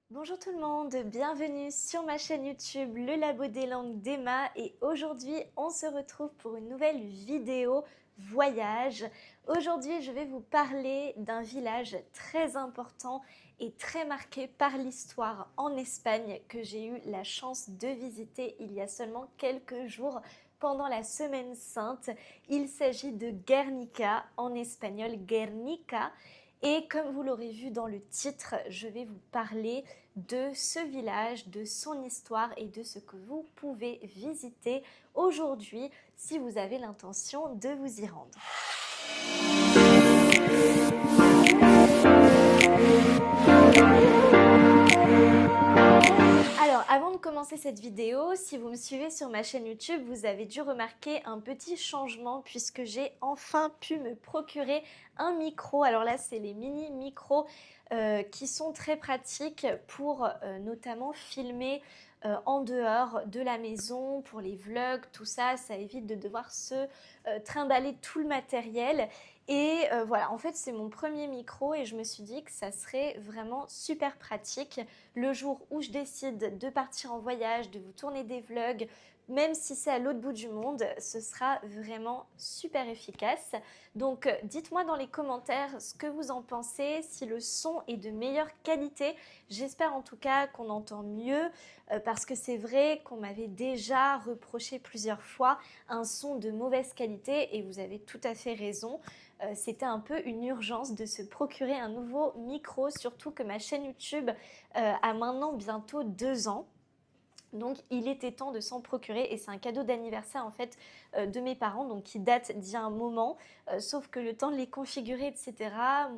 Bonjour tout le monde, bienvenue sur ma chaîne YouTube Le Labo des langues d'Emma et aujourd'hui on se retrouve pour une nouvelle vidéo voyage. Aujourd'hui je vais vous parler d'un village très important et très marqué par l'histoire en Espagne que j'ai eu la chance de visiter il y a seulement quelques jours pendant la Semaine Sainte. Il s'agit de Guernica, en espagnol Guernica. Et comme vous l'aurez vu dans le titre, je vais vous parler de ce village, de son histoire et de ce que vous pouvez visiter aujourd'hui si vous avez l'intention de vous y rendre. Alors, avant de commencer cette vidéo, si vous me suivez sur ma chaîne YouTube, vous avez dû remarquer un petit changement puisque j'ai enfin pu me procurer un micro. Alors là, c'est les mini micros qui sont très pratiques pour notamment filmer en dehors de la maison, pour les vlogs, tout ça, ça évite de devoir se trimballer tout le matériel. Et voilà, en fait, c'est mon premier micro et je me suis dit que ça serait vraiment super pratique le jour où je décide de partir en voyage, de vous tourner des vlogs, même si c'est à l'autre bout du monde, ce sera vraiment super efficace. Donc dites-moi dans les commentaires ce que vous en pensez, si le son est de meilleure qualité. J'espère en tout cas qu'on entend mieux parce que c'est vrai qu'on m'avait déjà reproché plusieurs fois un son de mauvaise qualité et vous avez tout à fait raison. C'était un peu une urgence de se procurer un nouveau micro, surtout que ma chaîne YouTube a maintenant bientôt 2 ans. Donc il était temps de s'en procurer et c'est un cadeau d'anniversaire en fait de mes parents, donc qui date d'il y a un moment, sauf que le temps de les configurer etc,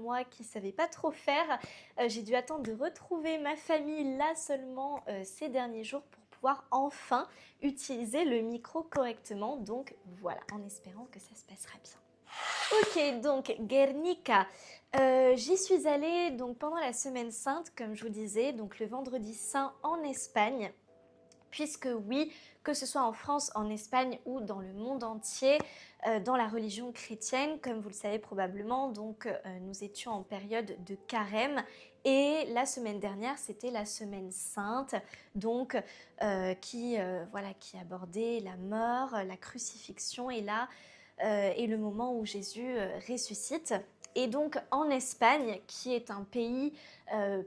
moi qui ne savais pas trop faire, j'ai dû attendre de retrouver ma famille là seulement ces derniers jours pour pouvoir enfin utiliser le micro correctement, donc voilà, en espérant que ça se passera bien. Ok, donc Guernica. J'y suis allée donc pendant la Semaine Sainte, comme je vous disais, donc le vendredi saint en Espagne. Puisque oui, que ce soit en France, en Espagne ou dans le monde entier, dans la religion chrétienne, comme vous le savez probablement, donc nous étions en période de carême et la semaine dernière c'était la Semaine Sainte, donc voilà, qui abordait la mort, la crucifixion et là et le moment où Jésus ressuscite. Et donc en Espagne, qui est un pays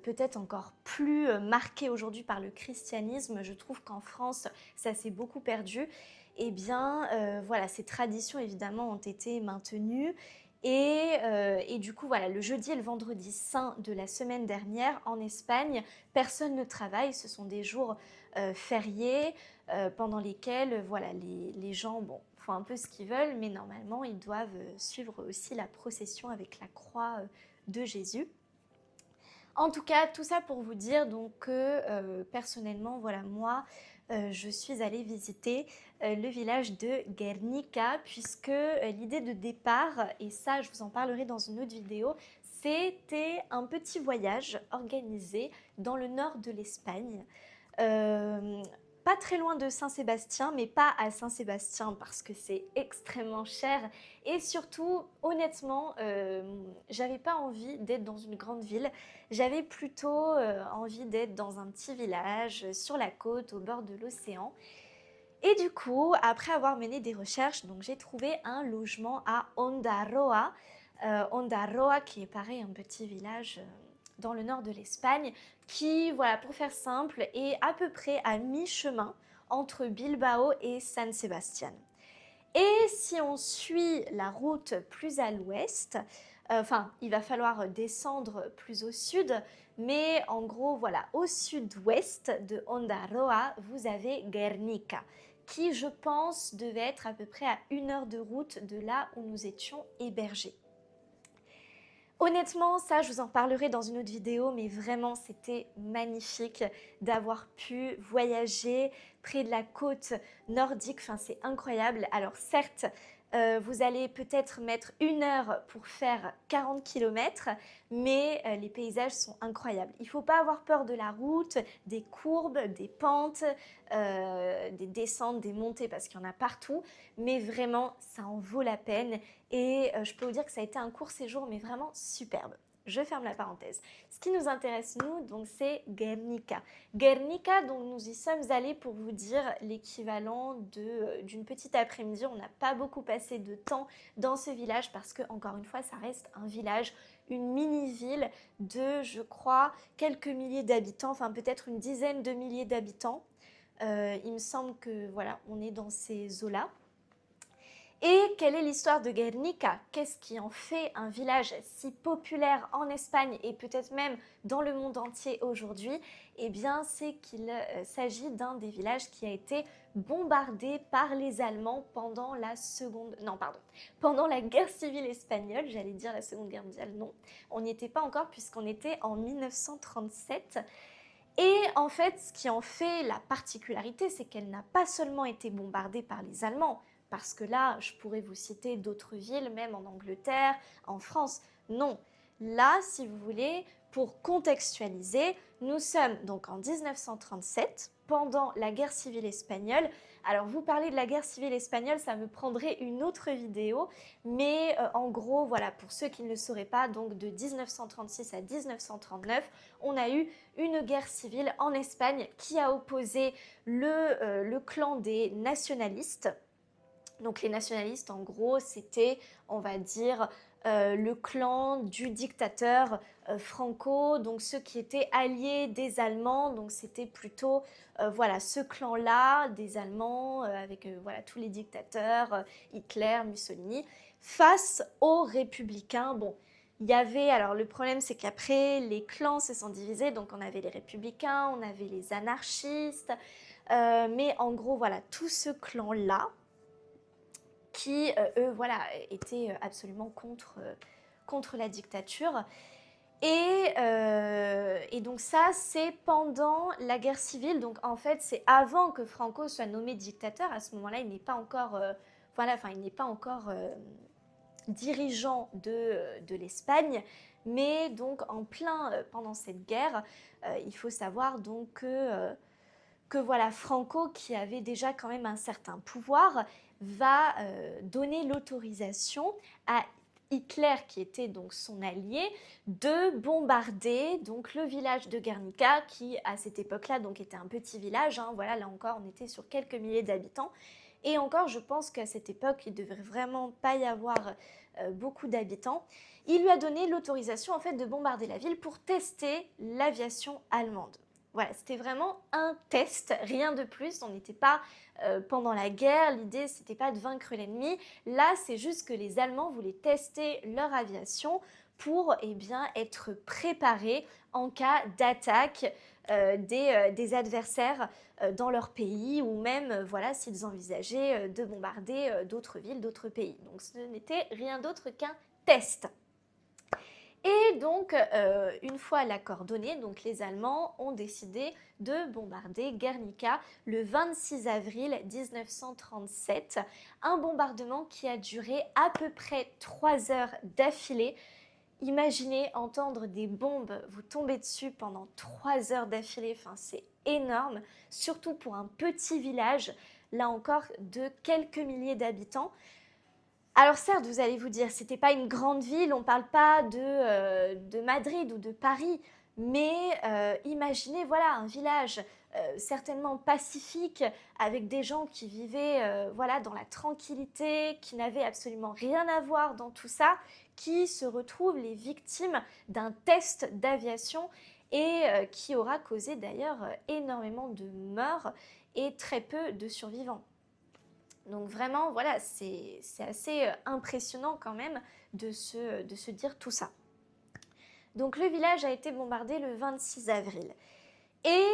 peut-être encore plus marqué aujourd'hui par le christianisme, je trouve qu'en France, ça s'est beaucoup perdu. Eh bien, voilà, ces traditions évidemment ont été maintenues. Et du coup, voilà, le jeudi et le vendredi saint de la semaine dernière en Espagne, personne ne travaille. Ce sont des jours fériés pendant lesquels voilà, les gens font un peu ce qu'ils veulent, mais normalement, ils doivent suivre aussi la procession avec la croix de Jésus. En tout cas, tout ça pour vous dire donc que personnellement, voilà, moi, je suis allée visiter le village de Guernica puisque l'idée de départ, et ça je vous en parlerai dans une autre vidéo, c'était un petit voyage organisé dans le nord de l'Espagne. Euh, Pas très loin de Saint-Sébastien, mais pas à Saint-Sébastien parce que c'est extrêmement cher. Et surtout, honnêtement, j'avais pas envie d'être dans une grande ville. J'avais plutôt envie d'être dans un petit village, sur la côte, au bord de l'océan. Et du coup, après avoir mené des recherches, donc j'ai trouvé un logement à Ondarroa. Ondarroa qui est pareil, un petit village dans le nord de l'Espagne, qui, voilà, pour faire simple, est à peu près à mi-chemin entre Bilbao et San Sebastián. Et si on suit la route plus à l'ouest, il va falloir descendre plus au sud, mais en gros, voilà, au sud-ouest de Ondarroa, vous avez Guernica, qui, je pense, devait être à peu près à 1 heure de route de là où nous étions hébergés. Honnêtement, ça, je vous en parlerai dans une autre vidéo, mais vraiment, c'était magnifique d'avoir pu voyager près de la côte nordique. Enfin, c'est incroyable. Alors, certes, vous allez peut-être mettre 1 heure pour faire 40 km, mais les paysages sont incroyables. Il ne faut pas avoir peur de la route, des courbes, des pentes, des descentes, des montées, parce qu'il y en a partout, mais vraiment, ça en vaut la peine. Et je peux vous dire que ça a été un court séjour, mais vraiment superbe. Je ferme la parenthèse. Ce qui nous intéresse, nous, donc, c'est Guernica. Guernica, donc, nous y sommes allés pour vous dire l'équivalent d'une petite après-midi. On n'a pas beaucoup passé de temps dans ce village parce que, encore une fois, ça reste un village, une mini-ville de, je crois, quelques milliers d'habitants, enfin peut-être une dizaine de milliers d'habitants. Il me semble que, voilà, on est dans ces eaux-là. Et quelle est l'histoire de Guernica? Qu'est-ce qui en fait un village si populaire en Espagne et peut-être même dans le monde entier aujourd'hui? Eh bien, c'est qu'il s'agit d'un des villages qui a été bombardé par les Allemands pendant pendant la guerre civile espagnole. J'allais dire la Seconde Guerre mondiale, non. On n'y était pas encore puisqu'on était en 1937. Et en fait, ce qui en fait la particularité, c'est qu'elle n'a pas seulement été bombardée par les Allemands, parce que là, je pourrais vous citer d'autres villes, même en Angleterre, en France. Non. Là, si vous voulez, pour contextualiser, nous sommes donc en 1937, pendant la guerre civile espagnole. Alors, vous parlez de la guerre civile espagnole, ça me prendrait une autre vidéo, mais en gros, voilà, pour ceux qui ne le sauraient pas, donc de 1936 à 1939, on a eu une guerre civile en Espagne qui a opposé le clan des nationalistes. Donc les nationalistes, en gros, c'était, on va dire, le clan du dictateur Franco, donc ceux qui étaient alliés des Allemands. Donc c'était plutôt, voilà, ce clan-là des Allemands avec voilà, tous les dictateurs, Hitler, Mussolini, face aux républicains. Bon, il y avait, alors le problème c'est qu'après les clans se sont divisés, donc on avait les républicains, on avait les anarchistes, mais en gros, voilà, tout ce clan-là, qui, eux, voilà, étaient absolument contre la dictature. Et donc ça, c'est pendant la guerre civile. Donc en fait, c'est avant que Franco soit nommé dictateur. À ce moment-là, il n'est pas encore, il n'est pas encore dirigeant de l'Espagne. Mais donc en plein pendant cette guerre, il faut savoir donc que voilà, Franco, qui avait déjà quand même un certain pouvoir, va donner l'autorisation à Hitler, qui était donc son allié, de bombarder donc le village de Guernica, qui à cette époque-là donc était un petit village. Hein, voilà, là encore, on était sur quelques milliers d'habitants. Et encore, je pense qu'à cette époque, il ne devrait vraiment pas y avoir beaucoup d'habitants. Il lui a donné l'autorisation en fait de bombarder la ville pour tester l'aviation allemande. Voilà, c'était vraiment un test, rien de plus. On n'était pas pendant la guerre, l'idée c'était pas de vaincre l'ennemi. Là, c'est juste que les Allemands voulaient tester leur aviation pour être préparés en cas d'attaque des adversaires dans leur pays ou même voilà, s'ils envisageaient de bombarder d'autres villes, d'autres pays. Donc ce n'était rien d'autre qu'un test. Et donc, une fois l'accord donné, donc les Allemands ont décidé de bombarder Guernica le 26 avril 1937. Un bombardement qui a duré à peu près 3 heures d'affilée. Imaginez entendre des bombes vous tomber dessus pendant 3 heures d'affilée, enfin, c'est énorme, surtout pour un petit village, là encore de quelques milliers d'habitants. Alors certes, vous allez vous dire, c'était pas une grande ville, on parle pas de Madrid ou de Paris, mais imaginez voilà, un village certainement pacifique, avec des gens qui vivaient voilà, dans la tranquillité, qui n'avaient absolument rien à voir dans tout ça, qui se retrouvent les victimes d'un test d'aviation et qui aura causé d'ailleurs énormément de morts et très peu de survivants. Donc vraiment, voilà, c'est assez impressionnant quand même de se dire tout ça. Donc le village a été bombardé le 26 avril. Et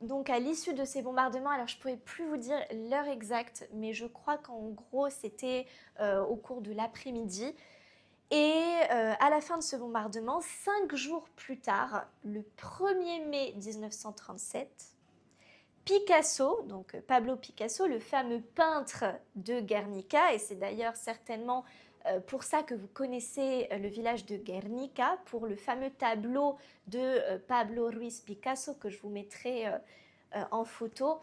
donc à l'issue de ces bombardements, alors je ne pourrais plus vous dire l'heure exacte, mais je crois qu'en gros c'était au cours de l'après-midi. Et à la fin de ce bombardement, 5 jours plus tard, le 1er mai 1937, Picasso, donc Pablo Picasso, le fameux peintre de Guernica, et c'est d'ailleurs certainement pour ça que vous connaissez le village de Guernica, pour le fameux tableau de Pablo Ruiz Picasso que je vous mettrai en photo,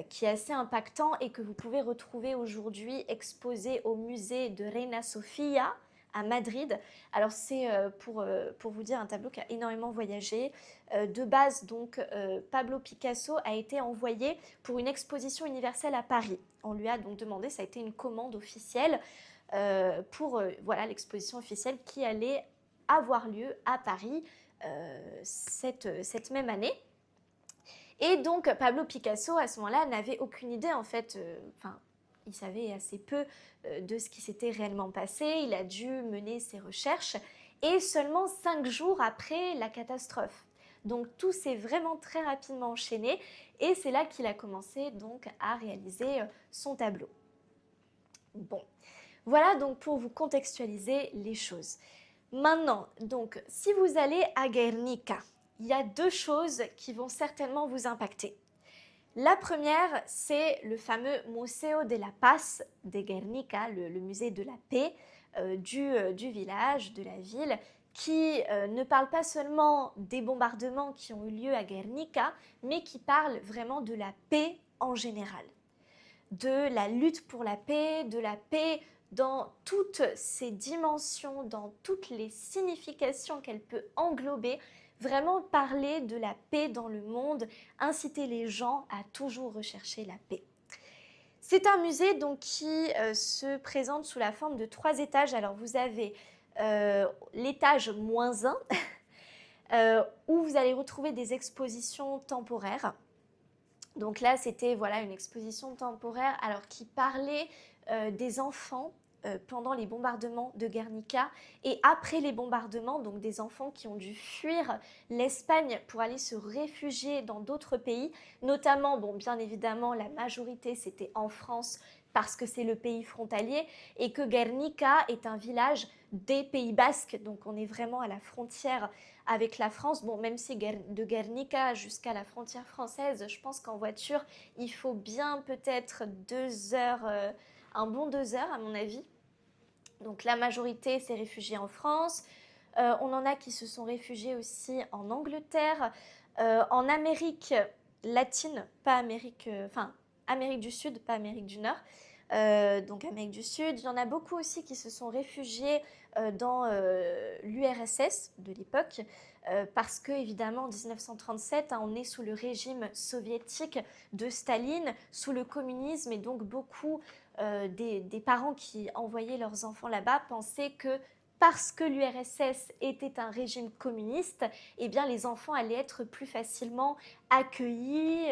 qui est assez impactant et que vous pouvez retrouver aujourd'hui exposé au musée de Reina Sofia à Madrid. Alors c'est pour vous dire un tableau qui a énormément voyagé. De base donc Pablo Picasso a été envoyé pour une exposition universelle à Paris. On lui a donc demandé, ça a été une commande officielle pour voilà, l'exposition officielle qui allait avoir lieu à Paris cette même année. Et donc Pablo Picasso à ce moment-là n'avait aucune idée en fait, il savait assez peu de ce qui s'était réellement passé, il a dû mener ses recherches et seulement 5 jours après la catastrophe. Donc tout s'est vraiment très rapidement enchaîné et c'est là qu'il a commencé donc à réaliser son tableau. Bon, voilà donc pour vous contextualiser les choses. Maintenant, donc si vous allez à Guernica, il y a 2 choses qui vont certainement vous impacter. La première, c'est le fameux Museo de la Paz de Guernica, le musée de la paix du village, de la ville, qui ne parle pas seulement des bombardements qui ont eu lieu à Guernica, mais qui parle vraiment de la paix en général, de la lutte pour la paix, de la paix dans toutes ses dimensions, dans toutes les significations qu'elle peut englober, vraiment parler de la paix dans le monde, inciter les gens à toujours rechercher la paix. C'est un musée donc qui se présente sous la forme de 3 étages. Alors vous avez l'étage -1 où vous allez retrouver des expositions temporaires. Donc là, c'était voilà, une exposition temporaire alors qui parlait des enfants pendant les bombardements de Guernica et après les bombardements, donc des enfants qui ont dû fuir l'Espagne pour aller se réfugier dans d'autres pays, notamment, bon, bien évidemment, la majorité c'était en France parce que c'est le pays frontalier et que Guernica est un village des Pays Basques, donc on est vraiment à la frontière avec la France. Bon, même si de Guernica jusqu'à la frontière française, je pense qu'en voiture, il faut bien peut-être 2 heures, un bon 2 heures à mon avis. Donc la majorité s'est réfugiée en France. On en a qui se sont réfugiés aussi en Angleterre, en Amérique latine, pas Amérique, Amérique du Sud, pas Amérique du Nord. Donc Amérique du Sud. Il y en a beaucoup aussi qui se sont réfugiés dans l'URSS de l'époque, parce que évidemment en 1937, on est sous le régime soviétique de Staline, sous le communisme, et donc beaucoup des parents qui envoyaient leurs enfants là-bas pensaient que parce que l'URSS était un régime communiste, eh bien les enfants allaient être plus facilement accueillis,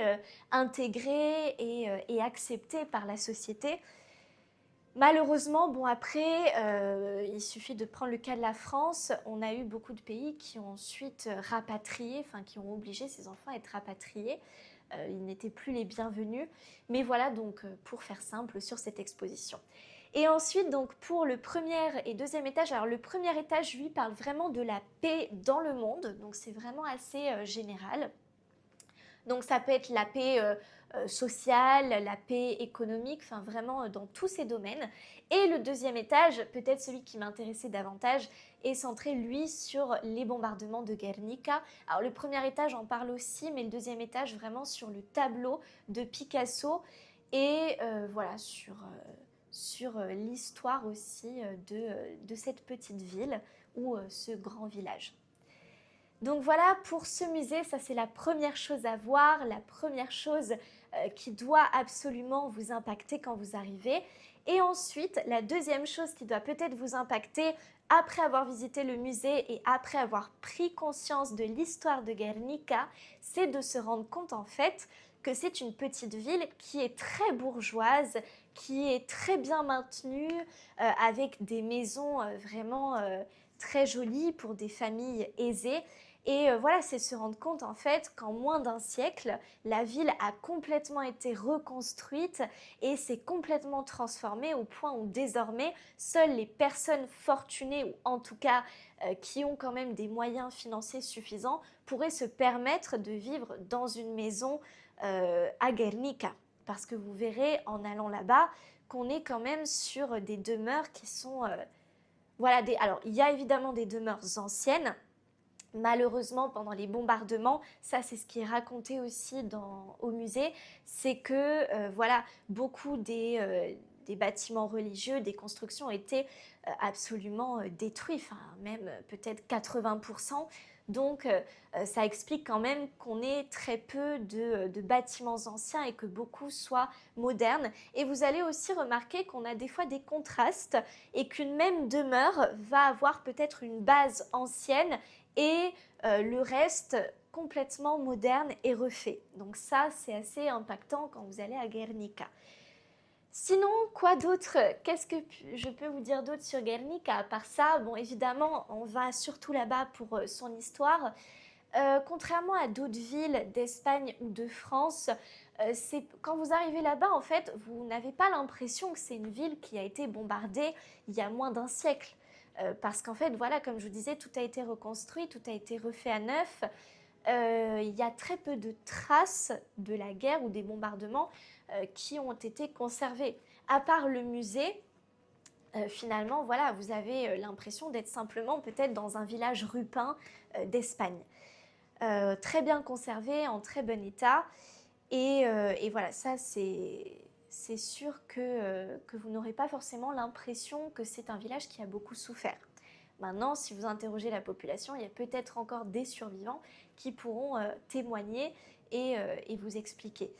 intégrés et acceptés par la société. Malheureusement, bon après, il suffit de prendre le cas de la France, on a eu beaucoup de pays qui ont ensuite rapatrié, enfin qui ont obligé ces enfants à être rapatriés. Ils n'étaient plus les bienvenus. Mais voilà donc pour faire simple sur cette exposition. Et ensuite donc pour le premier et deuxième étage, alors le premier étage lui parle vraiment de la paix dans le monde, donc c'est vraiment assez général. Donc ça peut être la paix sociale, la paix économique, enfin vraiment dans tous ces domaines. Et le deuxième étage, peut-être celui qui m'intéressait davantage, est centré lui sur les bombardements de Guernica. Alors le premier étage en parle aussi, mais le deuxième étage vraiment sur le tableau de Picasso et voilà sur l'histoire aussi de cette petite ville ou ce grand village. Donc voilà pour ce musée, ça c'est la première chose à voir, la première chose qui doit absolument vous impacter quand vous arrivez. Et ensuite, la deuxième chose qui doit peut-être vous impacter après avoir visité le musée et après avoir pris conscience de l'histoire de Guernica, c'est de se rendre compte en fait que c'est une petite ville qui est très bourgeoise, qui est très bien maintenue, avec des maisons vraiment très jolies pour des familles aisées. Et voilà, c'est se rendre compte en fait qu'en moins d'un siècle, la ville a complètement été reconstruite et s'est complètement transformée au point où désormais, seules les personnes fortunées ou en tout cas qui ont quand même des moyens financiers suffisants pourraient se permettre de vivre dans une maison à Guernica. Parce que vous verrez en allant là-bas qu'on est quand même sur des demeures qui sont... voilà, alors il y a évidemment des demeures anciennes. Malheureusement, pendant les bombardements, ça c'est ce qui est raconté aussi au musée, c'est que voilà, beaucoup des des bâtiments religieux, des constructions ont été absolument détruits, enfin même peut-être 80%. Donc ça explique quand même qu'on ait très peu de bâtiments anciens et que beaucoup soient modernes. Et vous allez aussi remarquer qu'on a des fois des contrastes et qu'une même demeure va avoir peut-être une base ancienne et le reste complètement moderne et refait. Donc ça, c'est assez impactant quand vous allez à Guernica. Sinon, quoi d'autre? Qu'est-ce que je peux vous dire d'autre sur Guernica? À part ça, bon, évidemment, on va surtout là-bas pour son histoire. Contrairement à d'autres villes d'Espagne ou de France, quand vous arrivez là-bas, en fait, vous n'avez pas l'impression que c'est une ville qui a été bombardée il y a moins d'un siècle. Parce qu'en fait, voilà, comme je vous disais, tout a été reconstruit, tout a été refait à neuf. Il y a très peu de traces de la guerre ou des bombardements qui ont été conservées. À part le musée, finalement, voilà, vous avez l'impression d'être simplement peut-être dans un village rupin d'Espagne. Très bien conservé, en très bon état. Et voilà, ça c'est sûr que vous n'aurez pas forcément l'impression que c'est un village qui a beaucoup souffert. Maintenant, si vous interrogez la population, il y a peut-être encore des survivants qui pourront témoigner et vous expliquer.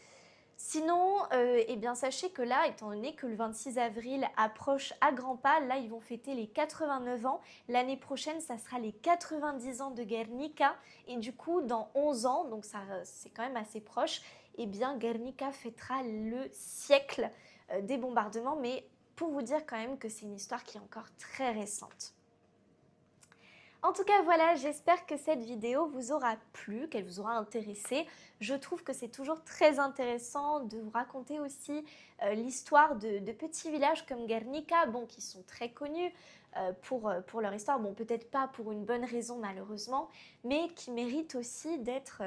Sinon, eh bien, sachez que là, étant donné que le 26 avril approche à grands pas, là, ils vont fêter les 89 ans. L'année prochaine, ça sera les 90 ans de Guernica. Et du coup, dans 11 ans, donc ça, c'est quand même assez proche, eh bien, Guernica fêtera le siècle des bombardements. Mais pour vous dire quand même que c'est une histoire qui est encore très récente. En tout cas, voilà, j'espère que cette vidéo vous aura plu, qu'elle vous aura intéressé. Je trouve que c'est toujours très intéressant de vous raconter aussi l'histoire de petits villages comme Guernica, bon, qui sont très connus pour leur histoire. Bon, peut-être pas pour une bonne raison malheureusement, mais qui méritent aussi d'être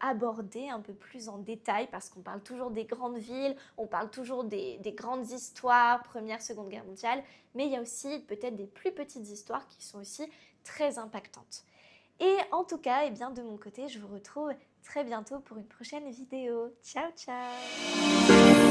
abordés un peu plus en détail parce qu'on parle toujours des grandes villes, on parle toujours des grandes histoires, Première, Seconde Guerre mondiale, mais il y a aussi peut-être des plus petites histoires qui sont aussi très impactantes. Et en tout cas, eh bien, de mon côté, je vous retrouve très bientôt pour une prochaine vidéo. Ciao, ciao!